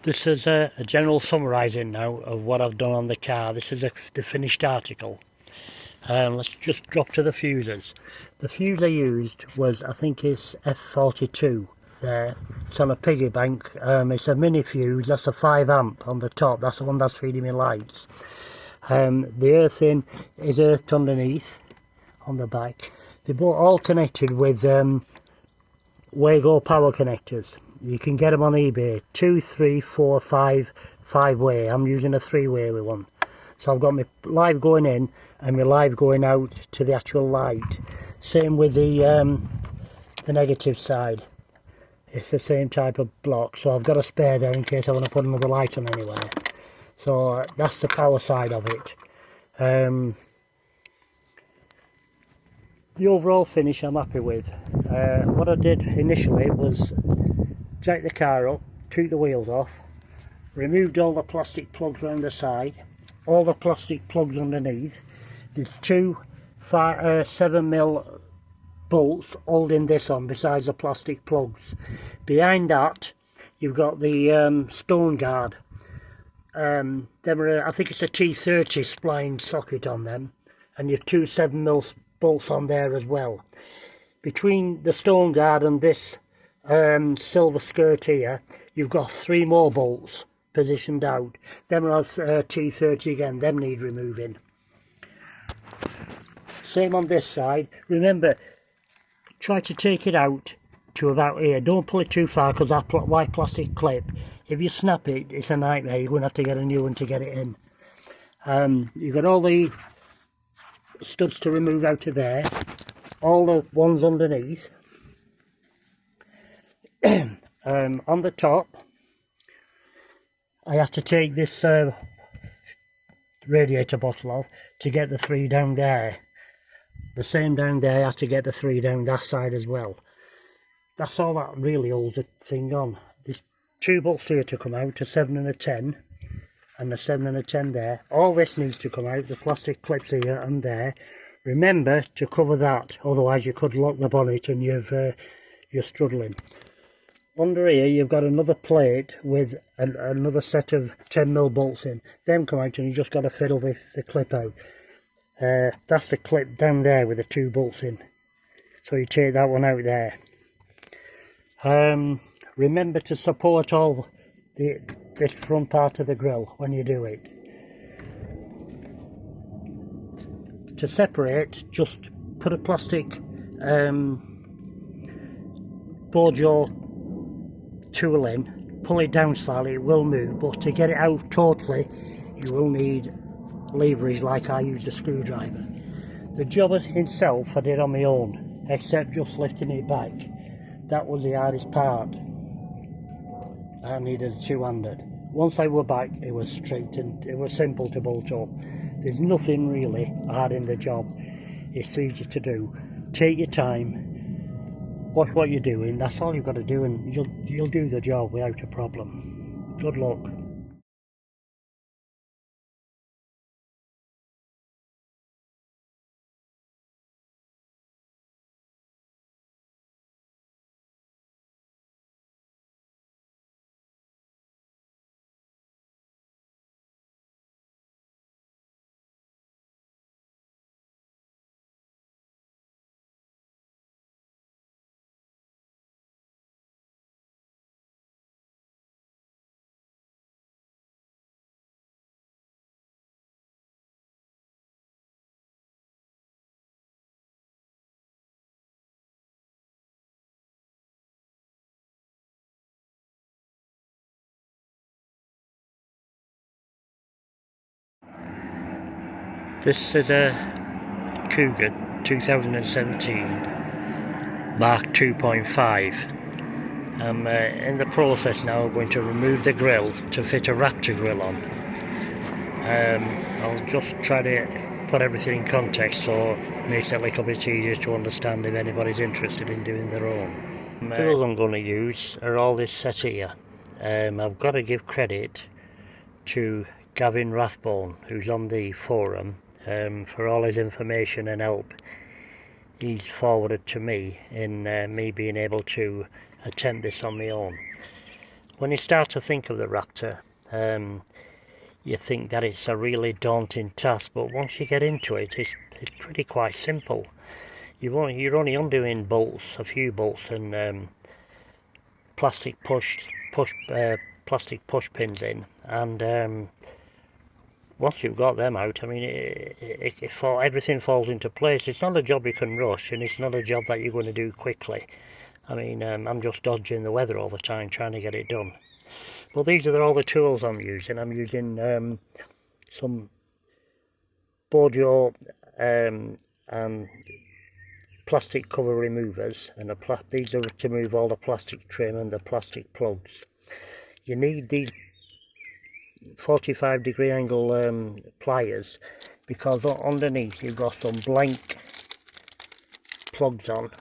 This is a general summarising now of what I've done on the car. This is the finished article. Let's just drop to the fuses. The fuse I used was, I think it's F42 there. It's on a piggy bank. It's a mini fuse. That's a 5 amp on the top. That's the one that's feeding me lights. The earthing is earthed underneath on the back. They're both all connected with Wago power connectors. You can get them on eBay. 2, 3, 4, 5 way. I'm using a 3-way one. So I've got my live going in and my live going out to the actual light. Same with the negative side. It's the same type of block. So I've got a spare there in case I want to put another light on anywhere. So that's the power side of it. The overall finish I'm happy with. What I did initially was jack the car up, took the wheels off, removed all the plastic plugs around the side, all the plastic plugs underneath. There's two 7mm bolts holding this on besides the plastic plugs. Behind that you've got the stone guard. I think it's a T30 spline socket on them, and you've two 7mm bolts on there as well. Between the stone guard and this silver skirt here, you've got 3 more bolts positioned out. Them are T30 again, them need removing. Same on this side. Remember, try to take it out to about here. Don't pull it too far because that white plastic clip, if you snap it, it's a nightmare. You're going to have to get a new one to get it in. You've got all the studs to remove out of there, all the ones underneath. On the top, I have to take this radiator bottle off to get the 3 down there. The same down there, I have to get the 3 down that side as well. That's all that really holds the thing on. There's 2 bolts here to come out, a 7 and a 10, and a 7 and a 10 there. All this needs to come out, the plastic clips here and there. Remember to cover that, otherwise you could lock the bonnet and you're struggling. Under here you've got another plate with another set of 10mm bolts in. Them come out and you just got to fiddle the clip out. That's the clip down there with the 2 bolts in. So you take that one out there. Remember to support all this front part of the grill when you do it. To separate, just put a plastic bore jaw tool in, pull it down slightly, it will move, but to get it out totally you will need leverage like I used a screwdriver. The job itself I did on my own, except just lifting it back. That was the hardest part. I needed a 2-handed. Once I were back it was straight and it was simple to bolt up. There's nothing really hard in the job. It's easy to do. Take your time, watch what you're doing, that's all you've got to do, and you'll do the job without a problem. Good luck. This is a Kuga 2017 Mark 2.5. I'm in the process now of going to remove the grill to fit a Raptor grill on. I'll just try to put everything in context so it makes it a little bit easier to understand if anybody's interested in doing their own. The grills I'm going to use are all this set here. I've got to give credit to Gavin Rathbone, who's on the forum, for all his information and help he's forwarded to me in me being able to attempt this on my own. when you start to think of the Raptor, you think that it's a really daunting task, but once you get into it, it's pretty quite simple. You're only undoing bolts, a few bolts, and plastic push pins in, and once you've got them out, I mean, everything falls into place. It's not a job you can rush, and it's not a job that you're going to do quickly. I mean, I'm just dodging the weather all the time, trying to get it done. But these are all the tools I'm using. I'm using some Bojo and plastic cover removers, and these are to remove all the plastic trim and the plastic plugs. You need these 45-degree angle pliers, because underneath you've got some blank plugs on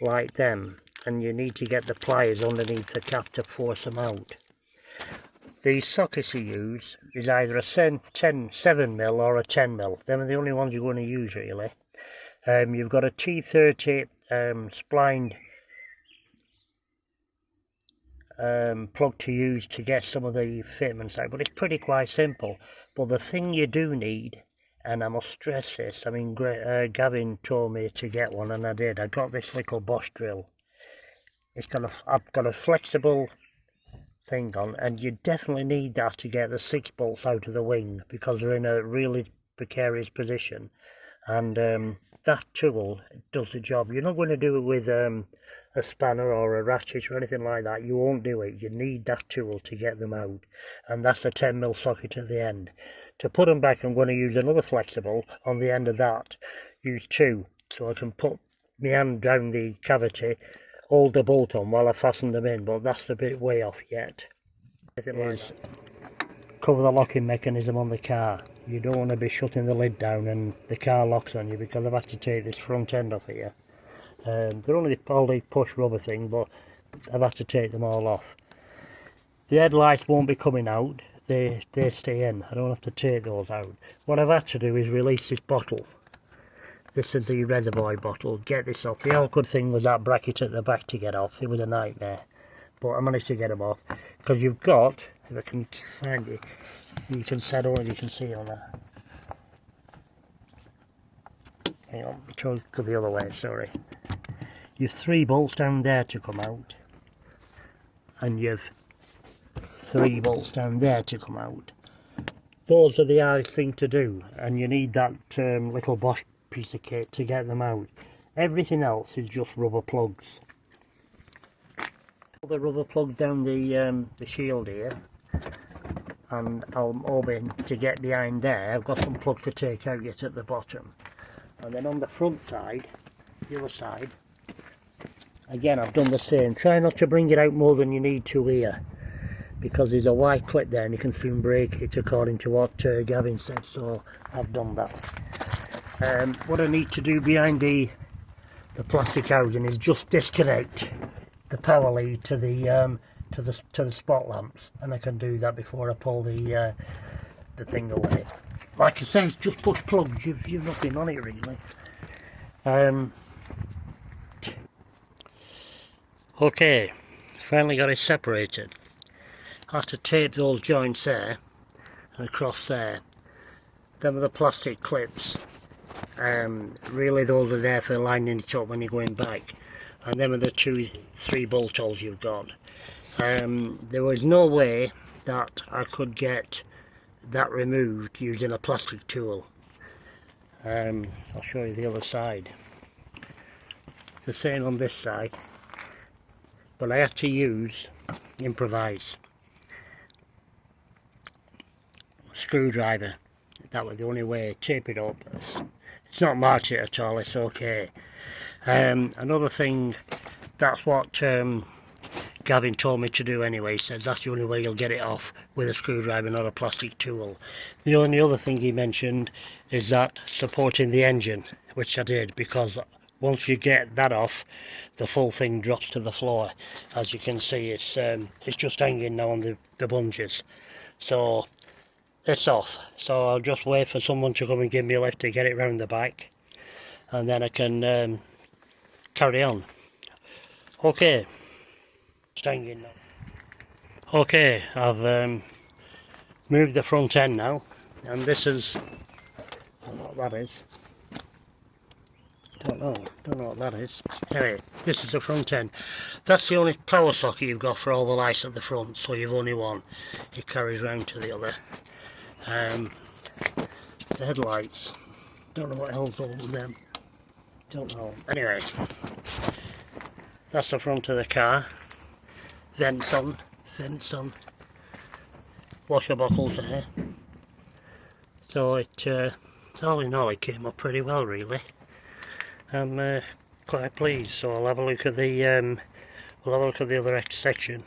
like them, and you need to get the pliers underneath the cap to force them out. The sockets you use is either a 7mm or a 10mm. Them are the only ones you're going to use really. You've got a T30 splined plug to use to get some of the fitments out, but it's pretty quite simple. But the thing you do need, and I must stress this, I mean, Gavin told me to get one, and I did. I got this little Bosch drill. I've got a flexible thing on, and you definitely need that to get the 6 bolts out of the wing, because they're in a really precarious position, and that tool does the job. You're not going to do it with a spanner or a ratchet or anything like that. You won't do it. You need that tool to get them out, and that's a 10mm socket at the end. To put them back, I'm going to use another flexible on the end of that. Use 2, so I can put my hand down the cavity, hold the bolt on while I fasten them in, but that's a bit way off yet. Is cover the locking mechanism on the car. You don't want to be shutting the lid down and the car locks on you, because I've had to take this front end off here. They're only all the push rubber thing, but I've had to take them all off. The headlights won't be coming out, they stay in. I don't have to take those out. What I've had to do is release this bottle. This is the reservoir bottle. Get this off. The awkward thing was that bracket at the back to get off. It was a nightmare, but I managed to get them off, because you've got, if I can find it, you can settle, and you can see on that. Hang on, go the other way, sorry. You've 3 bolts down there to come out, and you've 3 bolts down there to come out. Those are the hardest thing to do, and you need that little Bosch piece of kit to get them out. Everything else is just rubber plugs. The rubber plugs down the shield here, and I'm hoping to get behind there. I've got some plugs to take out yet at the bottom, and then on the front side, the other side, again I've done the same. Try not to bring it out more than you need to here, because there's a wide clip there and you can soon break it, according to what Gavin said, so I've done that. What I need to do behind the plastic housing is just disconnect the power lead to the spot lamps, and I can do that before I pull the thing away. Like I say, it's just push plugs. You've nothing on it really. Okay, finally got it separated. I have to tape those joints there and across there. Them are the plastic clips. Really those are there for lining it up when you're going back, and them are the 2-3 bolt holes you've got. There was no way that I could get that removed using a plastic tool. I'll show you the other side. The same on this side, but I had to improvise screwdriver. That was the only way. Tape it up. It's not march it at all, it's okay. Another thing, that's what Gavin told me to do anyway. He says that's the only way you'll get it off, with a screwdriver, not a plastic tool. The only other thing he mentioned is that supporting the engine, which I did, because once you get that off, the full thing drops to the floor. As you can see, it's just hanging now on the bungees. So it's off, so I'll just wait for someone to come and give me a lift to get it round the back, and then I can carry on. Okay, it's hanging now. Okay, I've moved the front end now, and this is, I don't know what that is. Don't know what that is. Anyway, this is the front end. That's the only power socket you've got for all the lights at the front, so you've only one. It carries round to the other. The headlights, don't know what else all with them. Don't know. Anyway, that's the front of the car. Vents on. Washer buckles there. So it, all in all, it came up pretty well, really. I'm quite pleased. So I'll have a look at the other section.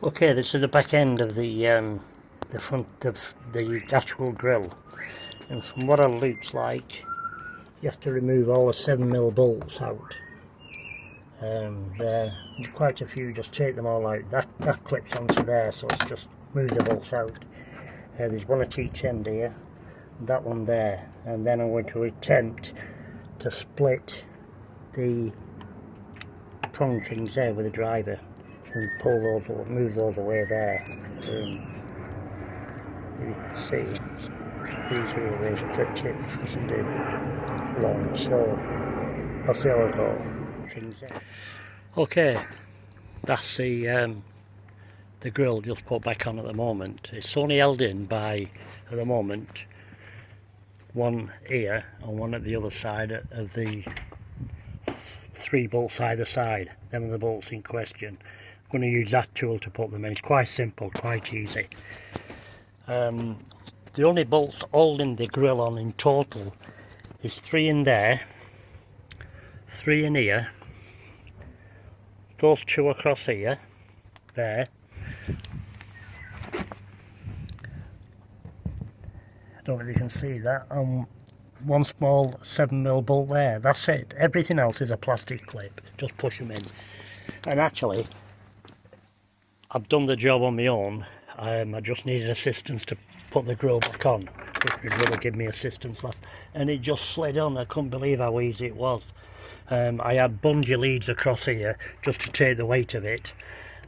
Okay, this is the back end of the front of the actual grill, and from what it looks like, you have to remove all the 7mm bolts out. There, quite a few, just take them all out. That clips onto there, so it's just move the bolts out. There's one at each end here, that one there, and then I'm going to attempt to split the prong things there with the driver and pull those, move those away there. You can see these are always clip tips because they're long, so I'll see how I go. Things there. Okay, that's the grill just put back on at the moment. It's only held in by, at the moment, one here and one at the other side of the 3 bolts either side. Them are the bolts in question. I'm going to use that tool to put them in. It's quite simple, quite easy. The only bolts holding the grill on in total is 3 in there, 3 in here, those 2 across here, there. I don't know if you can see that. One small 7mm bolt there. That's it. Everything else is a plastic clip. Just push them in. And actually, I've done the job on my own. I just needed assistance to put the grill back on, which would really give me assistance last, and it just slid on. I couldn't believe how easy it was. I had bungee leads across here just to take the weight of it,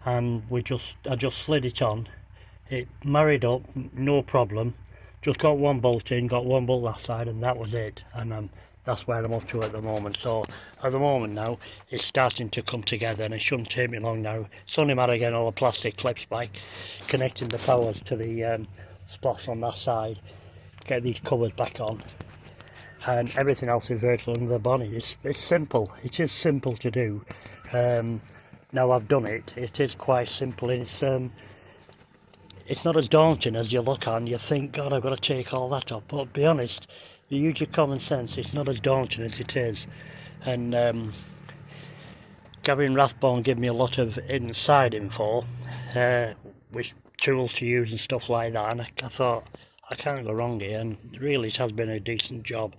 and I just slid it on. It married up, no problem. Just got one bolt in, got one bolt that side, and that was it. And that's where I'm up to at the moment. So at the moment now, it's starting to come together, and it shouldn't take me long now. It's only a matter of getting all the plastic clips back, connecting the powers to the spots on that side, get these covers back on, and everything else is virtually under the bonnet. It's simple. It is simple to do. Now I've done it. It is quite simple, and it's not as daunting as you look on. You think, God, I've got to take all that up. But to be honest, you use your common sense. It's not as daunting as it is. And Gavin Rathbone gave me a lot of inside info, which tools to use and stuff like that. And I thought, I can't go wrong here. And really, it has been a decent job.